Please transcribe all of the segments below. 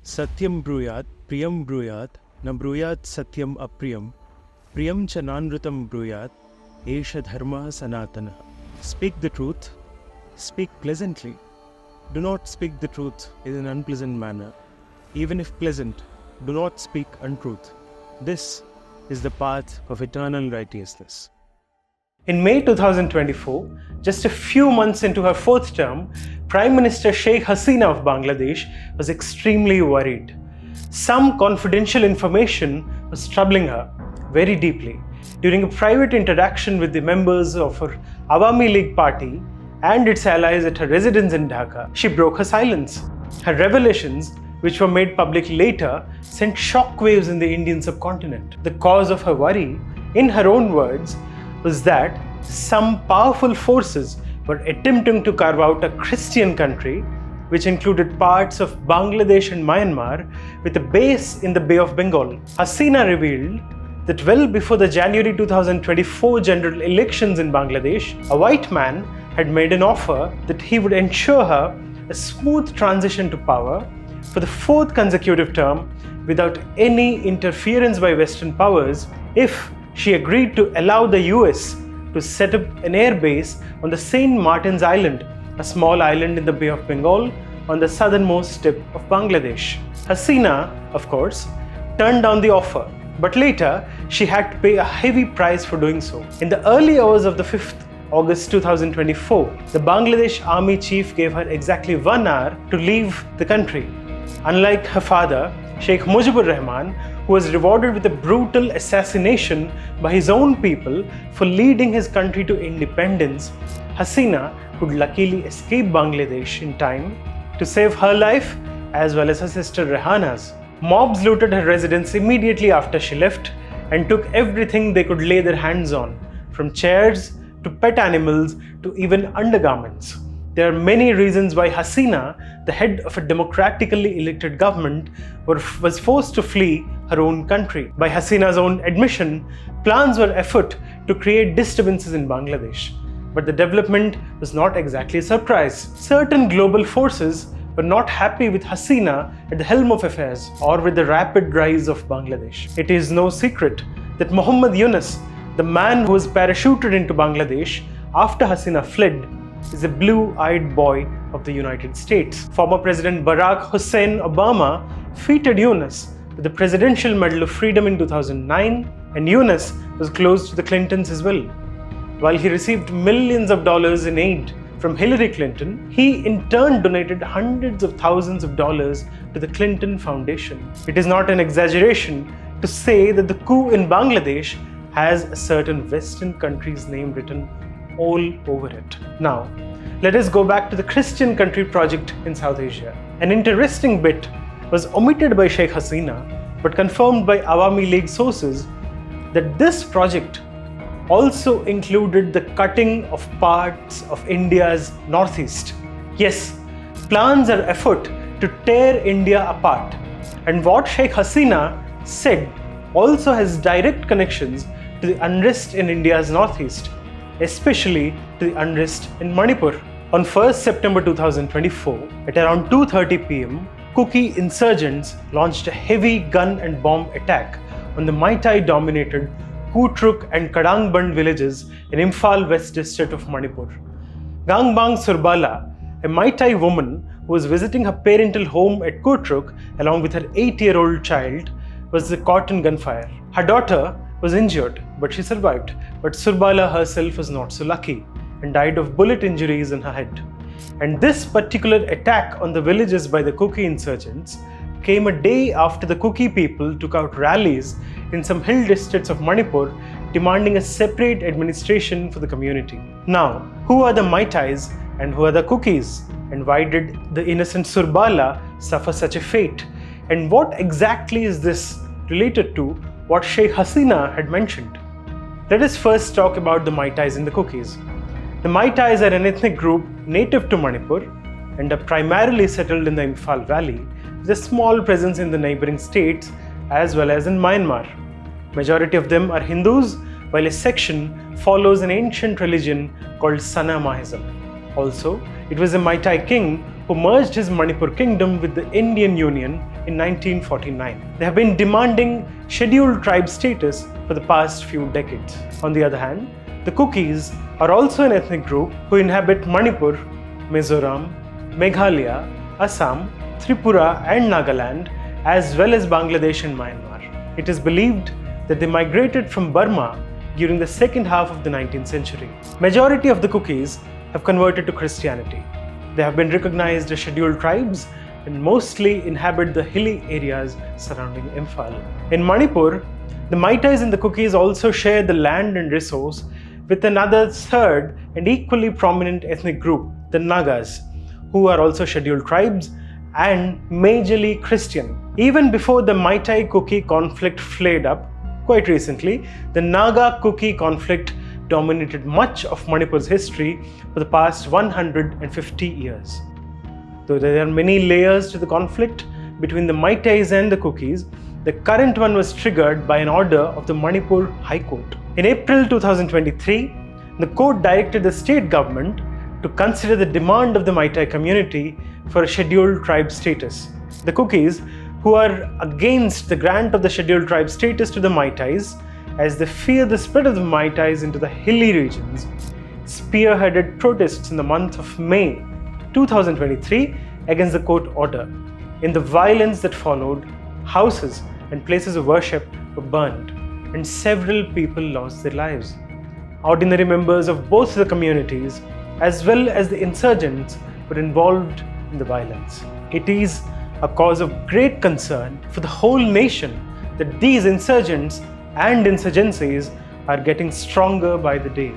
Satyam bruyat, priyam bruyat, na bruyat satyam apriyam, priyam cha nanrutam bruyat, esha dharma sanatana. Speak the truth, speak pleasantly. Do not speak the truth in an unpleasant manner. Even if pleasant, do not speak untruth. This is the path of eternal righteousness. In May 2024, just a few months into her fourth term, Prime Minister Sheikh Hasina of Bangladesh was extremely worried. Some confidential information was troubling her very deeply. During a private interaction with the members of her Awami League party and its allies at her residence in Dhaka, she broke her silence. Her revelations, which were made public later, sent shockwaves in the Indian subcontinent. The cause of her worry, in her own words, was that some powerful forces were attempting to carve out a Christian country, which included parts of Bangladesh and Myanmar, with a base in the Bay of Bengal. Hasina revealed that well before the January 2024 general elections in Bangladesh, a white man had made an offer that he would ensure her a smooth transition to power for the fourth consecutive term without any interference by Western powers if she agreed to allow the US to set up an air base on the St. Martin's Island, a small island in the Bay of Bengal on the southernmost tip of Bangladesh. Hasina, of course, turned down the offer, but later she had to pay a heavy price for doing so. In the early hours of the 5th August 2024, the Bangladesh Army Chief gave her exactly 1 hour to leave the country. Unlike her father, Sheikh Mujibur Rahman, who was rewarded with a brutal assassination by his own people for leading his country to independence, Hasina could luckily escape Bangladesh in time to save her life as well as her sister Rehana's. Mobs looted her residence immediately after she left and took everything they could lay their hands on, from chairs to pet animals to even undergarments. There are many reasons why Hasina, the head of a democratically elected government, was forced to flee her own country. By Hasina's own admission, plans were afoot to create disturbances in Bangladesh. But the development was not exactly a surprise. Certain global forces were not happy with Hasina at the helm of affairs or with the rapid rise of Bangladesh. It is no secret that Muhammad Yunus, the man who was parachuted into Bangladesh after Hasina fled, is a blue-eyed boy of the United States. Former President Barack Hussein Obama feted Yunus with the Presidential Medal of Freedom in 2009, and Yunus was close to the Clintons as well. While he received millions of dollars in aid from Hillary Clinton, he in turn donated hundreds of thousands of dollars to the Clinton Foundation. It is not an exaggeration to say that the coup in Bangladesh has a certain Western country's name written all over it. Now, let us go back to the Christian country project in South Asia. An interesting bit was omitted by Sheikh Hasina, but confirmed by Awami League sources, that this project also included the cutting of parts of India's northeast. Yes, plans are afoot to tear India apart. And what Sheikh Hasina said also has direct connections to the unrest in India's northeast, especially to the unrest in Manipur. On 1st September 2024, at around 2:30 p.m., Kuki insurgents launched a heavy gun and bomb attack on the Maitai-dominated Kutruk and Kadangband villages in Imphal West district of Manipur. Gangbang Surbala, a Maitai woman who was visiting her parental home at Kutruk along with her 8-year-old child, was caught in gunfire. Her daughter was injured, but she survived. But Surbala herself was not so lucky and died of bullet injuries in her head. And this particular attack on the villages by the Kuki insurgents came a day after the Kuki people took out rallies in some hill districts of Manipur demanding a separate administration for the community. Now, who are the Maitais and who are the Kukis? And why did the innocent Surbala suffer such a fate? And what exactly is this related to what Sheikh Hasina had mentioned? Let us first talk about the Maitais and the Kukis. The Maitais are an ethnic group native to Manipur and are primarily settled in the Imphal Valley, with a small presence in the neighboring states as well as in Myanmar. Majority of them are Hindus, while a section follows an ancient religion called Sana Mahism. Also, it was a Maitai king who merged his Manipur kingdom with the Indian Union in 1949. They have been demanding scheduled tribe status for the past few decades. On the other hand, the Kukis are also an ethnic group who inhabit Manipur, Mizoram, Meghalaya, Assam, Tripura and Nagaland, as well as Bangladesh and Myanmar. It is believed that they migrated from Burma during the second half of the 19th century. Majority of the Kukis have converted to Christianity. They have been recognized as scheduled tribes and mostly inhabit the hilly areas surrounding Imphal. In Manipur, the Meiteis and the Kukis also share the land and resource with another third and equally prominent ethnic group, the Nagas, who are also scheduled tribes and majorly Christian. Even before the Meitei-Kuki conflict flared up, quite recently, the Naga-Kuki conflict dominated much of Manipur's history for the past 150 years. Though there are many layers to the conflict between the Meiteis and the Kukis, the current one was triggered by an order of the Manipur High Court. In April 2023, the court directed the state government to consider the demand of the Meitei community for a scheduled tribe status. The Kukis, who are against the grant of the scheduled tribe status to the Meiteis, as they fear the spread of the Meiteis into the hilly regions, spearheaded protests in the month of May 2023 against the court order. In the violence that followed, houses and places of worship were burned, and several people lost their lives. Ordinary members of both the communities, as well as the insurgents, were involved in the violence. It is a cause of great concern for the whole nation that these insurgents and insurgencies are getting stronger by the day.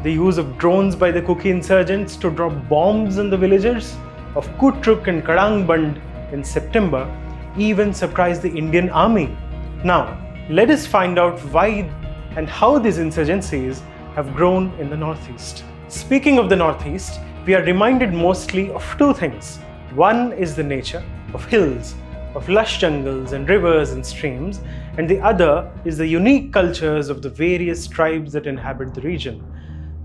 The use of drones by the Kuki insurgents to drop bombs on the villagers of Kutruk and Karangband in September even surprised the Indian army. Now, let us find out why and how these insurgencies have grown in the Northeast. Speaking of the Northeast, we are reminded mostly of two things. One is the nature of hills, of lush jungles and rivers and streams, and the other is the unique cultures of the various tribes that inhabit the region.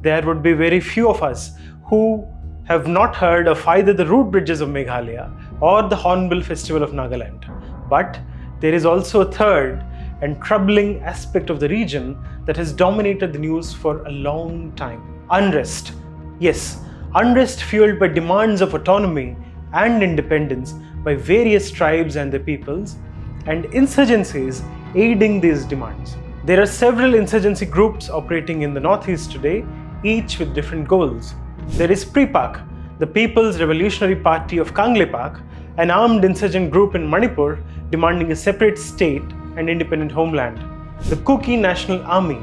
There would be very few of us who have not heard of either the root bridges of Meghalaya or the Hornbill Festival of Nagaland. But there is also a third and troubling aspect of the region that has dominated the news for a long time. Unrest. Yes, unrest fueled by demands of autonomy and independence by various tribes and their peoples, and insurgencies aiding these demands. There are several insurgency groups operating in the Northeast today, each with different goals. There is PRIPAK, the People's Revolutionary Party of Kanglepak, an armed insurgent group in Manipur demanding a separate state and independent homeland. The Kuki National Army,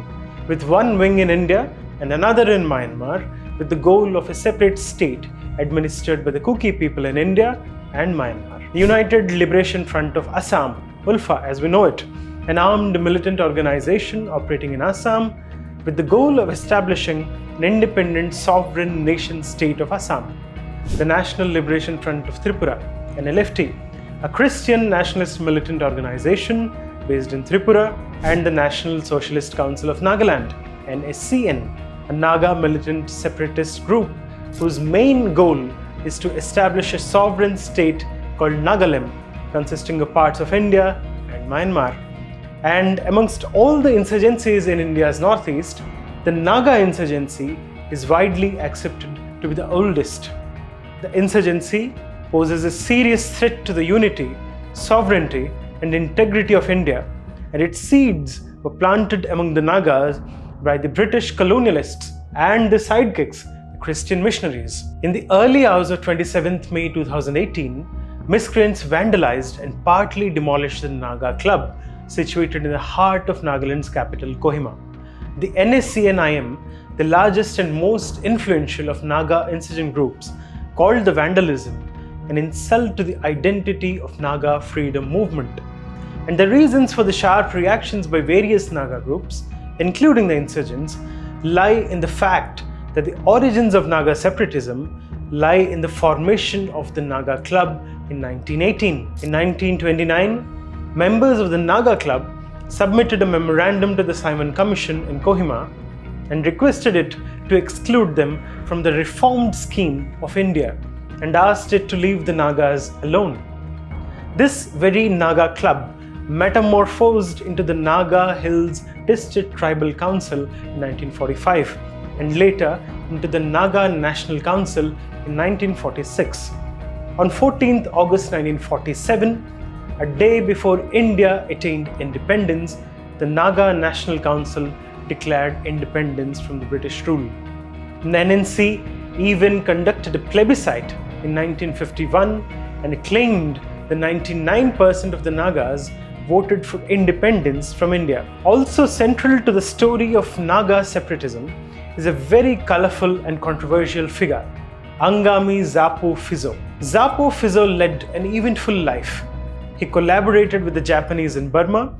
with one wing in India and another in Myanmar, with the goal of a separate state administered by the Kuki people in India and Myanmar. The United Liberation Front of Assam, ULFA as we know it, an armed militant organization operating in Assam with the goal of establishing an independent sovereign nation state of Assam. The National Liberation Front of Tripura, an LFT, a Christian nationalist militant organization based in Tripura, and the National Socialist Council of Nagaland, an SCN, a Naga militant separatist group whose main goal is to establish a sovereign state called Nagaland, consisting of parts of India and Myanmar. And amongst all the insurgencies in India's northeast, the Naga insurgency is widely accepted to be the oldest. The insurgency poses a serious threat to the unity, sovereignty, and integrity of India, and its seeds were planted among the Nagas by the British colonialists and their sidekicks, the Christian missionaries. In the early hours of 27th May 2018, miscreants vandalized and partly demolished the Naga club situated in the heart of Nagaland's capital, Kohima. The NSCNIM, the largest and most influential of Naga insurgent groups, called the vandalism an insult to the identity of Naga freedom movement. And the reasons for the sharp reactions by various Naga groups, including the insurgents, lie in the fact that the origins of Naga separatism lie in the formation of the Naga Club in 1918. In 1929, members of the Naga Club submitted a memorandum to the Simon Commission in Kohima and requested it to exclude them from the reformed scheme of India and asked it to leave the Nagas alone. This very Naga club metamorphosed into the Naga Hills District Tribal Council in 1945 and later into the Naga National Council in 1946. On 14th August 1947, a day before India attained independence, the Naga National Council declared independence from the British rule. The NNC even conducted a plebiscite in 1951 and claimed that 99% of the Nagas voted for independence from India. Also central to the story of Naga separatism is a very colorful and controversial figure, Angami Zapo Phizo. Zapo Phizo led an eventful life. He collaborated with the Japanese in Burma,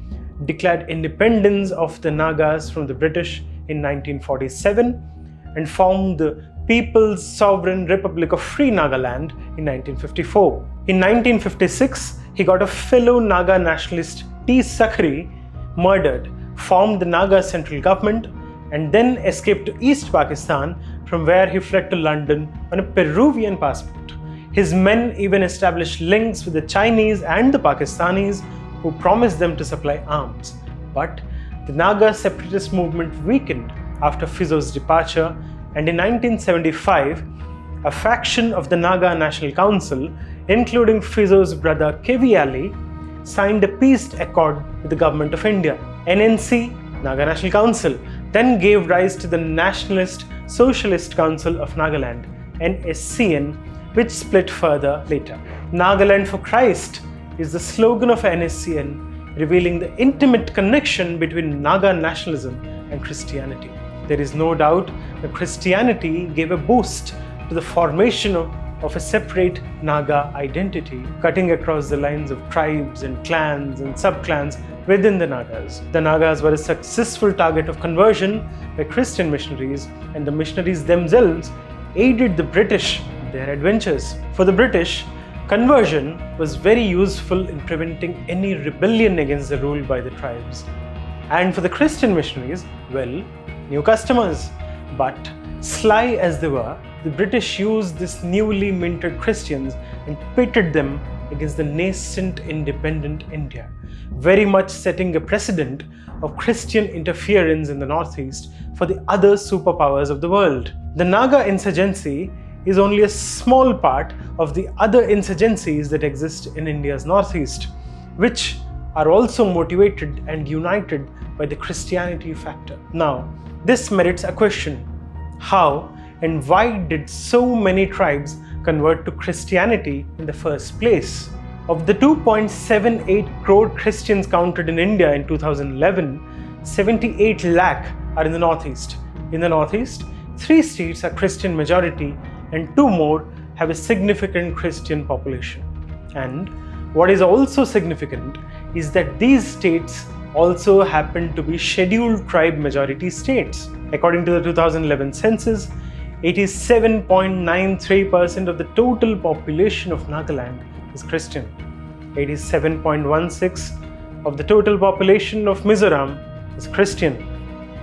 declared independence of the Nagas from the British in 1947, and formed the People's Sovereign Republic of Free Nagaland in 1954. In 1956, he got a fellow Naga nationalist T. Sakhri murdered, formed the Naga central government, and then escaped to East Pakistan, from where he fled to London on a Peruvian passport. His men even established links with the Chinese and the Pakistanis, who promised them to supply arms. But the Naga separatist movement weakened after Phizo's departure, and in 1975, a faction of the Naga National Council, including Phizo's brother Kevi Ali, signed a peace accord with the Government of India. NNC, Naga National Council, then gave rise to the Nationalist Socialist Council of Nagaland, NSCN, which split further later. Nagaland for Christ is the slogan of NSCN, revealing the intimate connection between Naga nationalism and Christianity. There is no doubt that Christianity gave a boost to the formation of a separate Naga identity, cutting across the lines of tribes and clans and sub-clans within the Nagas. The Nagas were a successful target of conversion by Christian missionaries, and the missionaries themselves aided the British in their adventures. For the British, conversion was very useful in preventing any rebellion against the rule by the tribes. And for the Christian missionaries, well, new customers. But sly as they were, the British used these newly minted Christians and pitted them against the nascent independent India, very much setting a precedent of Christian interference in the Northeast for the other superpowers of the world. The Naga insurgency is only a small part of the other insurgencies that exist in India's Northeast, which are also motivated and united by the Christianity factor. Now, this merits a question. How and why did so many tribes convert to Christianity in the first place? Of the 2.78 crore Christians counted in India in 2011, 78 lakh are in the Northeast. In the Northeast, 3 states are Christian majority and 2 more have a significant Christian population. And what is also significant is that these states also happen to be scheduled tribe majority states. According to the 2011 census, 87.93% of the total population of Nagaland is Christian. 87.16% of the total population of Mizoram is Christian.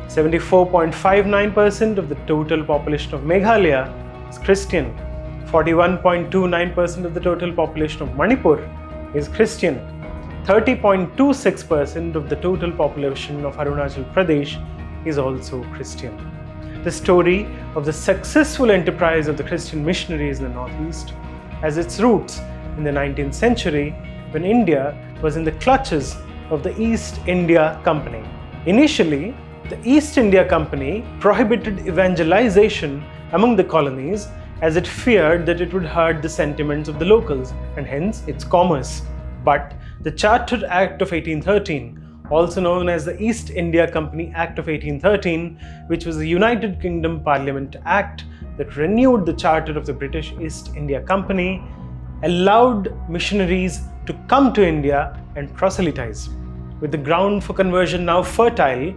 74.59% of the total population of Meghalaya is Christian. 41.29% of the total population of Manipur is Christian. 30.26% of the total population of Arunachal Pradesh is also Christian. The story of the successful enterprise of the Christian missionaries in the Northeast has its roots in the 19th century when India was in the clutches of the East India Company. Initially, the East India Company prohibited evangelization among the colonies as it feared that it would hurt the sentiments of the locals and hence its commerce. But the Charter Act of 1813, also known as the East India Company Act of 1813, which was the United Kingdom Parliament Act that renewed the charter of the British East India Company, allowed missionaries to come to India and proselytize. With the ground for conversion now fertile,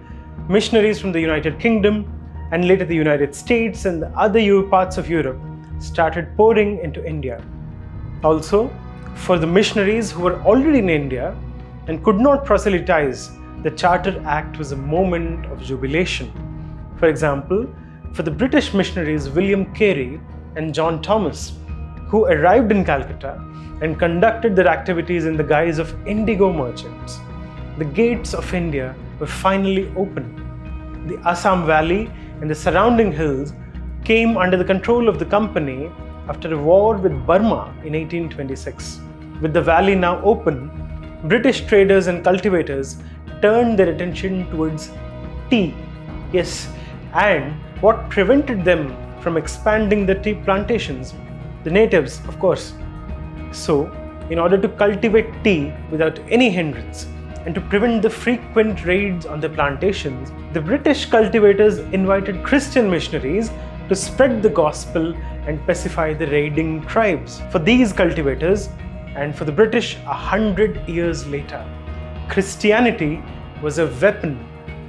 missionaries from the United Kingdom and later the United States and the other parts of Europe started pouring into India. Also, for the missionaries who were already in India and could not proselytize, the Charter Act was a moment of jubilation. For example, for the British missionaries William Carey and John Thomas, who arrived in Calcutta and conducted their activities in the guise of indigo merchants. The gates of India were finally opened. The Assam Valley and the surrounding hills came under the control of the company after a war with Burma in 1826. With the valley now open, British traders and cultivators turned their attention towards tea. Yes, and what prevented them from expanding the tea plantations? The natives, of course. So, in order to cultivate tea without any hindrance and to prevent the frequent raids on the plantations, the British cultivators invited Christian missionaries to spread the gospel and pacify the raiding tribes. For these cultivators, and for the British 100 years later, Christianity was a weapon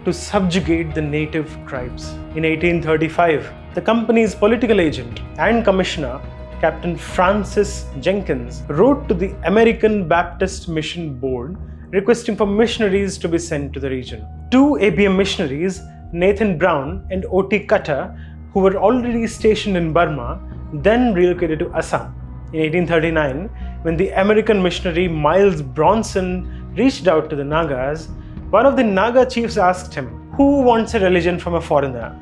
to subjugate the native tribes. In 1835, the company's political agent and commissioner, Captain Francis Jenkins, wrote to the American Baptist Mission Board requesting for missionaries to be sent to the region. Two ABM missionaries, Nathan Brown and O.T. Cutter, who were already stationed in Burma, then relocated to Assam. In 1839, when the American missionary Miles Bronson reached out to the Nagas, one of the Naga chiefs asked him, "Who wants a religion from a foreigner?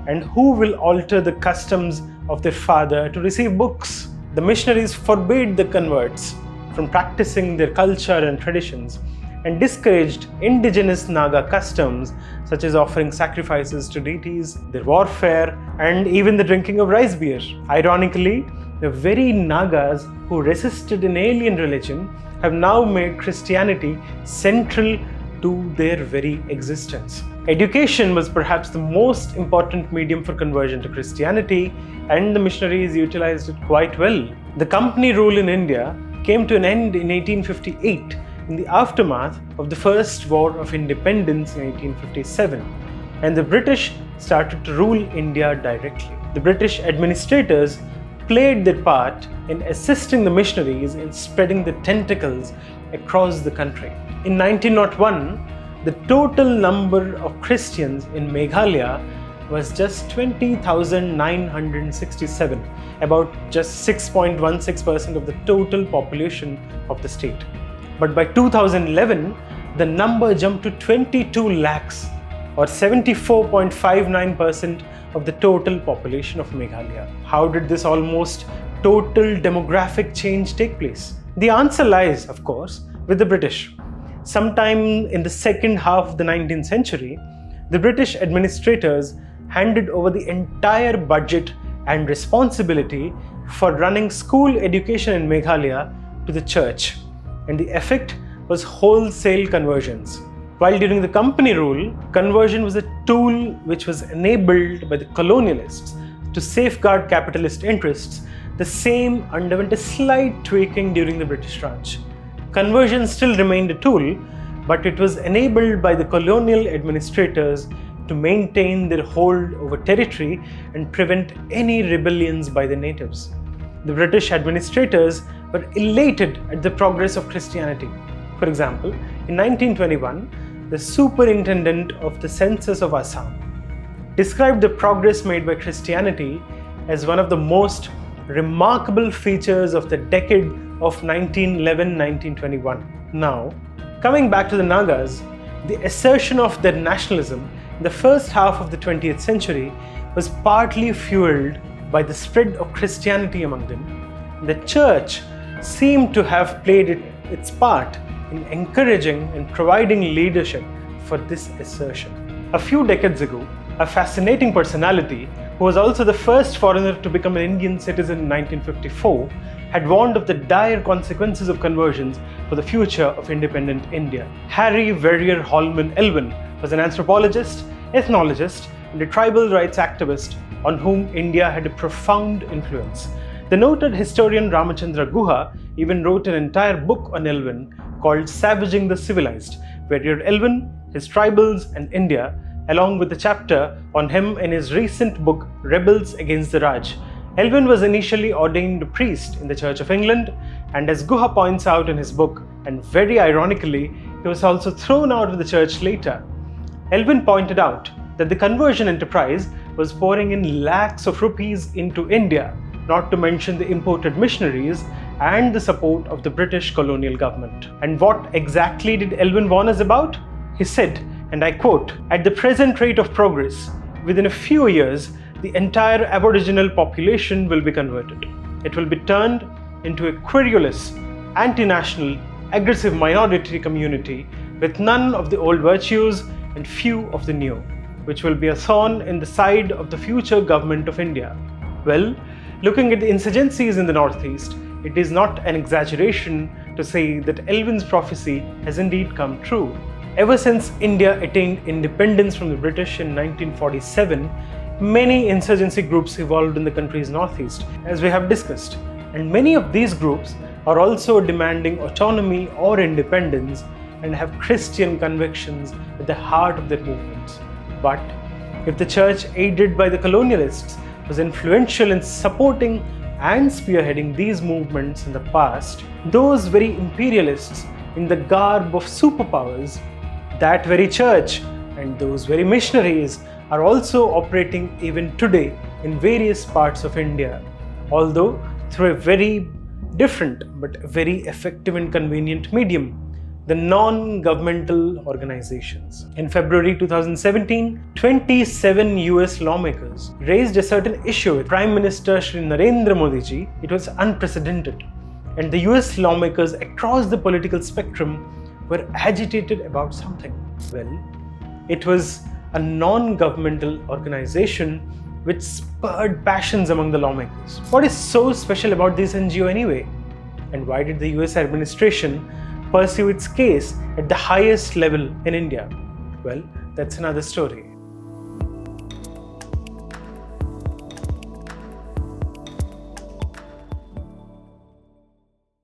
And who will alter the customs of their father to receive books?" The missionaries forbade the converts from practicing their culture and traditions and discouraged indigenous Naga customs such as offering sacrifices to deities, their warfare, and even the drinking of rice beer. Ironically, the very Nagas who resisted an alien religion have now made Christianity central to their very existence. Education was perhaps the most important medium for conversion to Christianity, and the missionaries utilized it quite well. The company rule in India came to an end in 1858 in the aftermath of the First War of Independence in 1857, and the British started to rule India directly. The British administrators played their part in assisting the missionaries in spreading the tentacles across the country. In 1901, the total number of Christians in Meghalaya was just 20,967, about just 6.16% of the total population of the state. But by 2011, the number jumped to 22 lakhs, or 74.59% of the total population of Meghalaya. How did this almost total demographic change take place? The answer lies, of course, with the British. Sometime in the second half of the 19th century, the British administrators handed over the entire budget and responsibility for running school education in Meghalaya to the church, and the effect was wholesale conversions. While during the company rule, conversion was a tool which was enabled by the colonialists to safeguard capitalist interests, the same underwent a slight tweaking during the British Raj. Conversion still remained a tool, but it was enabled by the colonial administrators to maintain their hold over territory and prevent any rebellions by the natives. The British administrators were elated at the progress of Christianity. For example, in 1921, the superintendent of the census of Assam described the progress made by Christianity as one of the most remarkable features of the decade of 1911-1921. Now, coming back to the Nagas, the assertion of their nationalism in the first half of the 20th century was partly fueled by the spread of Christianity among them. The church seemed to have played its part in encouraging and providing leadership for this assertion. A few decades ago, a fascinating personality, who was also the first foreigner to become an Indian citizen in 1954, had warned of the dire consequences of conversions for the future of independent India. Harry Verrier Holman Elwin was an anthropologist, ethnologist, and a tribal rights activist on whom India had a profound influence. The noted historian Ramachandra Guha even wrote an entire book on Elwin called Savaging the Civilized, where Elwin, his tribals, and India, along with the chapter on him in his recent book Rebels Against the Raj. Elwin was initially ordained a priest in the Church of England, and as Guha points out in his book, and very ironically, he was also thrown out of the church later. Elwin pointed out that the conversion enterprise was pouring in lakhs of rupees into India, not to mention the imported missionaries and the support of the British colonial government. And what exactly did Elwin warn us about? He said, and I quote, "At the present rate of progress, within a few years, the entire Aboriginal population will be converted. It will be turned into a querulous, anti-national, aggressive minority community with none of the old virtues and few of the new, which will be a thorn in the side of the future government of India." Well, looking at the insurgencies in the northeast, it is not an exaggeration to say that Elwin's prophecy has indeed come true. Ever since India attained independence from the British in 1947, many insurgency groups evolved in the country's northeast, as we have discussed, and many of these groups are also demanding autonomy or independence and have Christian convictions at the heart of their movements. But if the church, aided by the colonialists, was influential in supporting and spearheading these movements in the past, those very imperialists in the garb of superpowers, that very church and those very missionaries are also operating even today in various parts of India, although through a very different but very effective and convenient medium, the non-governmental organizations. In February 2017, 27 US lawmakers raised a certain issue with Prime Minister Shri Narendra Modi ji. It was unprecedented, and the US lawmakers across the political spectrum were agitated about something. Well, it was a non-governmental organization which spurred passions among the lawmakers. What is so special about this NGO anyway? And why did the US administration pursue its case at the highest level in India? Well, that's another story.